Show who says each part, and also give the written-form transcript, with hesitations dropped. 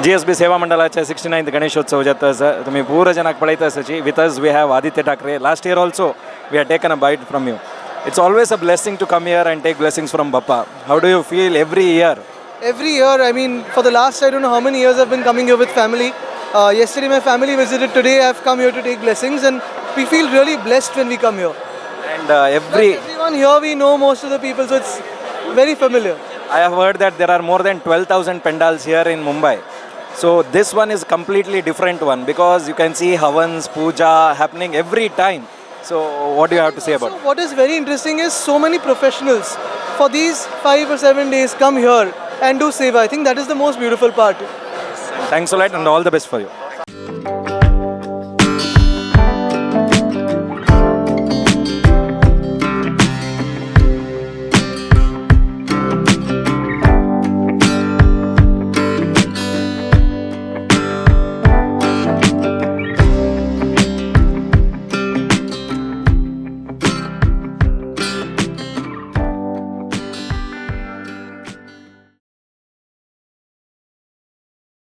Speaker 1: G.S.B Seva Mandal 69th Ganeshotsav jata tumi pura janak padaita sachi. With us we have Aaditya Thackeray. Last year also we had taken a bite from you. It's always a blessing to come here and take blessings from Bappa. How do you feel every year?
Speaker 2: Every year, I mean, for the last I don't know how many years I've been coming here with family. Yesterday my family visited, today I've come here to take blessings, and we feel really blessed when we come here.
Speaker 1: And
Speaker 2: Everyone here we know most of the people, so it's very familiar.
Speaker 1: I have heard that there are more than 12,000 pandals here in Mumbai. So this one is completely different one because you can see havans, puja happening every time. So what do you have to say about
Speaker 2: So
Speaker 1: it?
Speaker 2: what is very interesting is so many professionals for these 5 or 7 days come here and do seva. I think that is the most beautiful part.
Speaker 1: Thanks a lot and all the best for you.